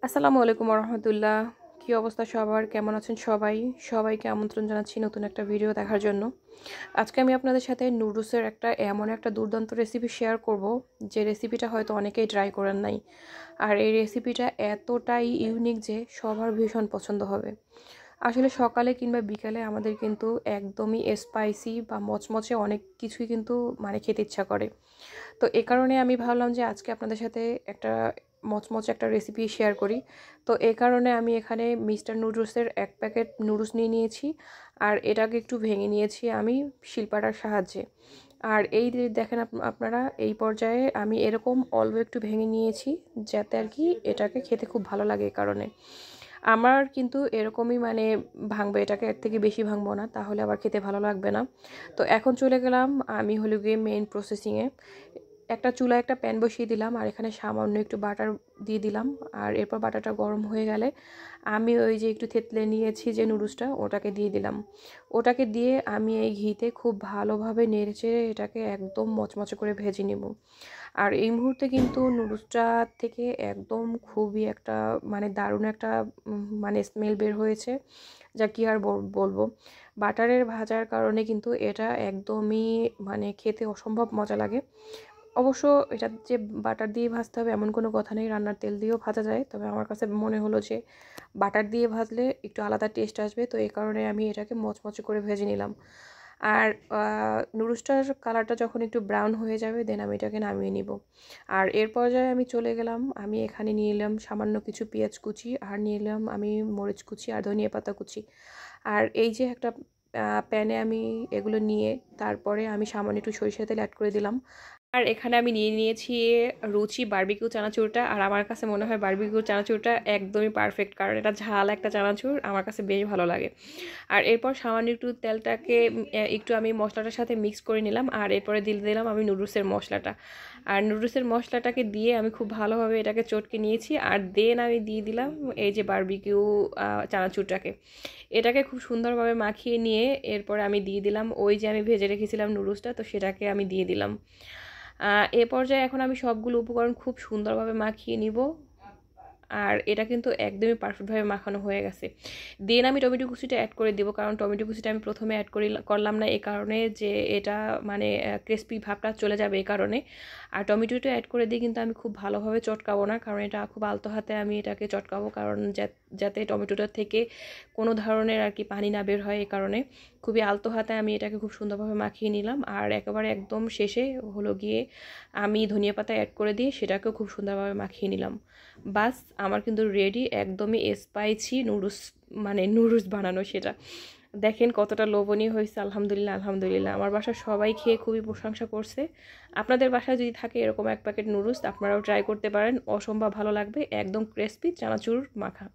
আসসালামু আলাইকুম রহমতুল্লাহ। কী অবস্থা সবার, কেমন আছেন সবাই? সবাইকে আমন্ত্রণ জানাচ্ছি নতুন একটা ভিডিও দেখার জন্য। আজকে আমি আপনাদের সাথে নুডলসের এমন একটা দুর্দান্ত রেসিপি শেয়ার করব, যে রেসিপিটা হয়তো অনেকেই ট্রাই করেন নাই। আর এই রেসিপিটা এতটাই ইউনিক যে সবার ভীষণ পছন্দ হবে। আসলে সকালে কিংবা বিকালে আমাদের কিন্তু একদমই স্পাইসি বা মচমচে অনেক কিছুই কিন্তু খেতে ইচ্ছা করে। তো এ কারণে আমি ভাবলাম যে আজকে আপনাদের সাথে একটা মচমচে একটা রেসিপি শেয়ার করি। তো এ কারণে আমি এখানে মিস্টার নুডলসের 1 প্যাকেট নুডলস নিয়ে নিয়েছি, আর এটাকে একটু ভেঙে নিয়েছি আমি শিলপাটার সাহায্যে। আর এই যে দেখেন আপনারা এই পর্যায়ে আমি এরকম অল্প একটু ভেঙে নিয়েছি, যাতে আর কি এটাকে খেতে খুব ভালো লাগে। এই কারণে আমার কিন্তু এরকমই ভাঙবো, এটাকে এর থেকে বেশি ভাঙবো না, তাহলে আবার খেতে ভালো লাগবে না। তো এখন চলে গেলাম আমি হলো গিয়ে মেইন প্রসেসিংয়ে। একটা চুলায় একটা প্যান বসিয়ে দিলাম, আর এখানে সামান্য একটু বাটার দিয়ে দিলাম। আর এরপর বাটারটা গরম হয়ে গেলে আমি ওই যে একটু থেতলে নিয়েছি যে নুডলসটা, ওটাকে দিয়ে দিলাম। ওটাকে দিয়ে আমি এই ঘিতে খুব ভালোভাবে নেড়েচেড়ে এটাকে একদম মচমচে করে ভেজে নেব। আর এই মুহূর্তে কিন্তু নুডলসটা থেকে একদম খুবই একটা দারুণ একটা স্মেল বের হয়েছে, যা কি আর বলবো। বাটারের ভাজার কারণে কিন্তু এটা একদমই খেতে অসম্ভব মজা লাগে। অবশ্য এটা যে বাটার দিয়ে ভাজতে হবে এমন কোনো কথা নেই, রান্নার তেল দিয়েও ভাজা যায়। তবে আমার কাছে মনে হলো যে বাটার দিয়ে ভাজলে একটু আলাদা টেস্ট আসবে, তো এই কারণে আমি এটাকে মচমচে করে ভেজে নিলাম। আর নুডলসটার কালারটা যখন একটু ব্রাউন হয়ে যাবে, দেন আমি এটাকে নামিয়ে নিব। আর এর পর্যায়ে আমি চলে গেলাম, আমি এখানে নিয়ে নিলাম সামান্য কিছু পেঁয়াজ কুচি, আর নিয়ে নিলাম আমি মরিচ কুচি আর ধনিয়া পাতা কুচি। আর এই যে একটা প্যানে আমি এগুলো নিয়ে তারপরে আমি সামান্য একটু সরিষার তেল অ্যাড করে দিলাম। আর এখানে আমি নিয়ে নিয়েছি রুচি বারবিকিউ চানাচুরটা। আর আমার কাছে মনে হয় বারবিকিউ চানাচুরটা একদমই পারফেক্ট, কারণ এটা ঝাল একটা চানাচুর, আমার কাছে বেশ ভালো লাগে। আর এরপর সামান্য একটু তেলটাকে একটু আমি মশলাটার সাথে মিক্স করে নিলাম, আর এরপরে দিয়ে দিলাম আমি নুডলসের মশলাটা। আর নুডলসের মশলাটাকে দিয়ে আমি খুব ভালোভাবে এটাকে চটকে নিয়েছি। আর দেন আমি দিয়ে দিলাম এই যে বারবিকিউ চানাচুরটাকে। এটাকে খুব সুন্দরভাবে মাখিয়ে নিয়ে এরপরে আমি দিয়ে দিলাম ওই যে আমি ভেজে রেখেছিলাম নুডলসটা, তো সেটাকে আমি দিয়ে দিলাম। এ পর্যায়ে এখন আমি সবগুলো উপকরণ খুব সুন্দরভাবে মাখিয়ে নিব। আর এটা কিন্তু একদমই পারফেক্টভাবে মাখানো হয়ে গেছে। দেন আমি টমেটো কুচিটা অ্যাড করে দেবো, কারণ টমেটো কুচিটা আমি প্রথমে করলাম না, এই কারণে যে এটা ক্রিস্পি ভাবটা চলে যাবে এই কারণে। আর টমেটোটা অ্যাড করে দিয়ে কিন্তু আমি খুব ভালোভাবে চটকাবো না, কারণ এটা খুব আলতো হাতে আমি এটাকে চটকাবো, কারণ যাতে টমেটোটার থেকে কোনো ধরনের আর কি পানি না বের হয়, এই কারণে খুবই আলতো হাতে আমি এটাকে খুব সুন্দরভাবে মাখিয়ে নিলাম। আর একেবারে একদম শেষে হলো গিয়ে আমি ধনিয়া পাতা অ্যাড করে দিয়ে সেটাকেও খুব সুন্দরভাবে মাখিয়ে নিলাম। বাস আমার কিন্তু রেডি একদমই স্পাইসি নুডলস, নুডলস বানানো। সেটা দেখেন কতটা লোভনীয় হয়েছে। আলহামদুলিল্লাহ আলহামদুলিল্লাহ, আমার বাসার সবাই খেয়ে খুবই প্রশংসা করছে। আপনাদের বাসায় যদি থাকে এরকম 1 প্যাকেট নুডলস, আপনারাও ট্রাই করতে পারেন, অসম্ভব ভালো লাগবে, একদম ক্রিস্পি চানাচুর মাখা।